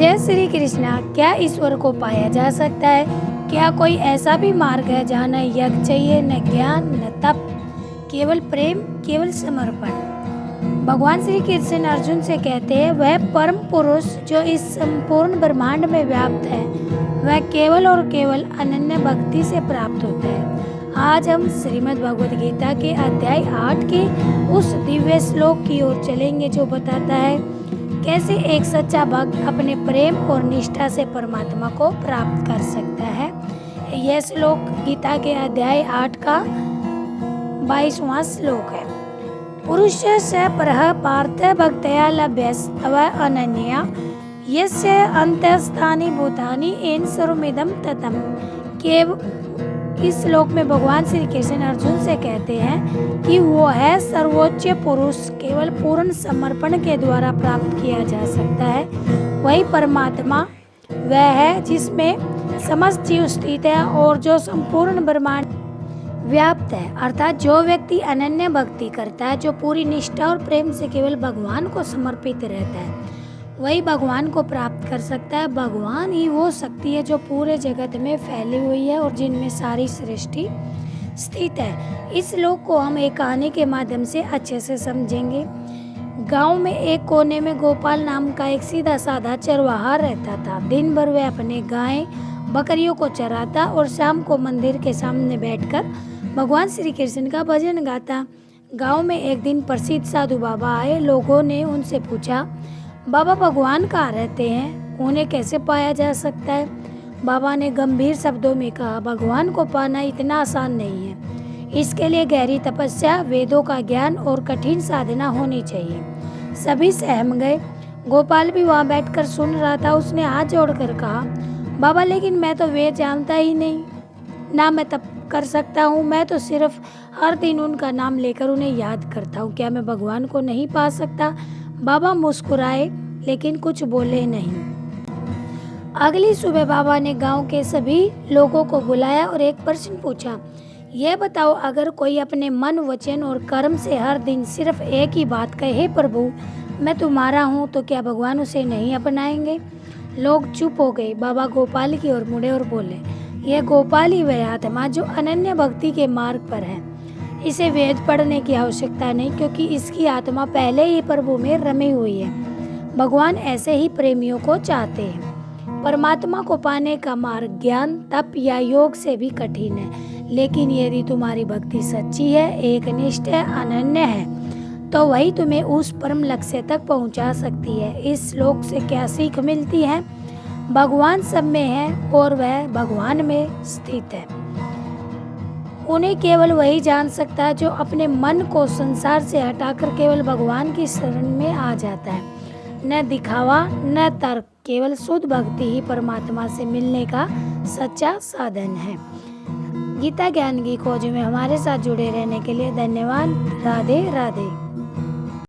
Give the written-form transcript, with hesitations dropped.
जय श्री कृष्णा। क्या ईश्वर को पाया जा सकता है? क्या कोई ऐसा भी मार्ग है जहाँ न यज्ञ चाहिए, न ज्ञान, न तप, केवल प्रेम, केवल समर्पण? भगवान श्री कृष्ण अर्जुन से कहते हैं, वह परम पुरुष जो इस संपूर्ण ब्रह्मांड में व्याप्त है, वह केवल और केवल अनन्य भक्ति से प्राप्त होता है। आज हम श्रीमद् भगवद गीता के अध्याय 8 के उस दिव्य श्लोक की ओर चलेंगे जो बताता है कैसे एक सच्चा भक्त अपने प्रेम और निष्ठा से परमात्मा को प्राप्त कर सकता है। यह श्लोक गीता के अध्याय 8 का 22वां श्लोक है। पुरुषस्य स परः पार्थ भक्त्या लभ्यस्तव अनन्या यस्य अंतस्थानि भूतानि येन सर्वमिदं ततम्। इस श्लोक में भगवान श्री कृष्ण अर्जुन से कहते हैं कि वो है सर्वोच्च पुरुष, केवल पूर्ण समर्पण के द्वारा प्राप्त किया जा सकता है। वही परमात्मा वह है जिसमें समस्त जीव स्थित है और जो संपूर्ण ब्रह्मांड व्याप्त है। अर्थात जो व्यक्ति अनन्य भक्ति करता है, जो पूरी निष्ठा और प्रेम से केवल भगवान को समर्पित रहता है, वही भगवान को प्राप्त कर सकता है। भगवान ही वो शक्ति है जो पूरे जगत में फैली हुई है और जिनमें सारी सृष्टि स्थित है। इस श्लोक को हम एक कहानी के माध्यम से अच्छे से समझेंगे। गांव में एक कोने में गोपाल नाम का एक सीधा साधा चरवाहा रहता था। दिन भर वह अपने गाय बकरियों को चराता और शाम को मंदिर के सामने बैठकर भगवान श्री कृष्ण का भजन गाता। गाँव में एक दिन प्रसिद्ध साधु बाबा आए। लोगों ने उनसे पूछा, बाबा भगवान कहाँ रहते हैं, उन्हें कैसे पाया जा सकता है? बाबा ने गंभीर शब्दों में कहा, भगवान को पाना इतना आसान नहीं है। इसके लिए गहरी तपस्या, वेदों का ज्ञान और कठिन साधना होनी चाहिए। सभी सहम गए। गोपाल भी वहाँ बैठकर सुन रहा था। उसने हाथ जोड़कर कहा, बाबा लेकिन मैं तो वेद जानता ही नहीं, ना मैं तप कर सकता हूँ। मैं तो सिर्फ हर दिन उनका नाम लेकर उन्हें याद करता हूँ। क्या मैं भगवान को नहीं पा सकता? बाबा मुस्कुराए लेकिन कुछ बोले नहीं। अगली सुबह बाबा ने गांव के सभी लोगों को बुलाया और एक प्रश्न पूछा, यह बताओ अगर कोई अपने मन, वचन और कर्म से हर दिन सिर्फ एक ही बात कहे, प्रभु मैं तुम्हारा हूँ, तो क्या भगवान उसे नहीं अपनाएंगे? लोग चुप हो गए। बाबा गोपाल की ओर मुड़े और बोले, यह गोपाल ही वह आत्मा जो अनन्य भक्ति के मार्ग पर है। इसे वेद पढ़ने की आवश्यकता नहीं, क्योंकि इसकी आत्मा पहले ही प्रभु में रमी हुई है। भगवान ऐसे ही प्रेमियों को चाहते हैं। परमात्मा को पाने का मार्ग ज्ञान, तप या योग से भी कठिन है, लेकिन यदि तुम्हारी भक्ति सच्ची है, एकनिष्ठ है, अनन्य है, तो वही तुम्हें उस परम लक्ष्य तक पहुंचा सकती है। इस श्लोक से क्या सीख मिलती है? भगवान सब में है और वह भगवान में स्थित है। उन्हें केवल वही जान सकता है जो अपने मन को संसार से हटाकर केवल भगवान की शरण में आ जाता है। न दिखावा, न तर्क, केवल शुद्ध भक्ति ही परमात्मा से मिलने का सच्चा साधन है। गीता ज्ञान की खोज में हमारे साथ जुड़े रहने के लिए धन्यवाद। राधे राधे।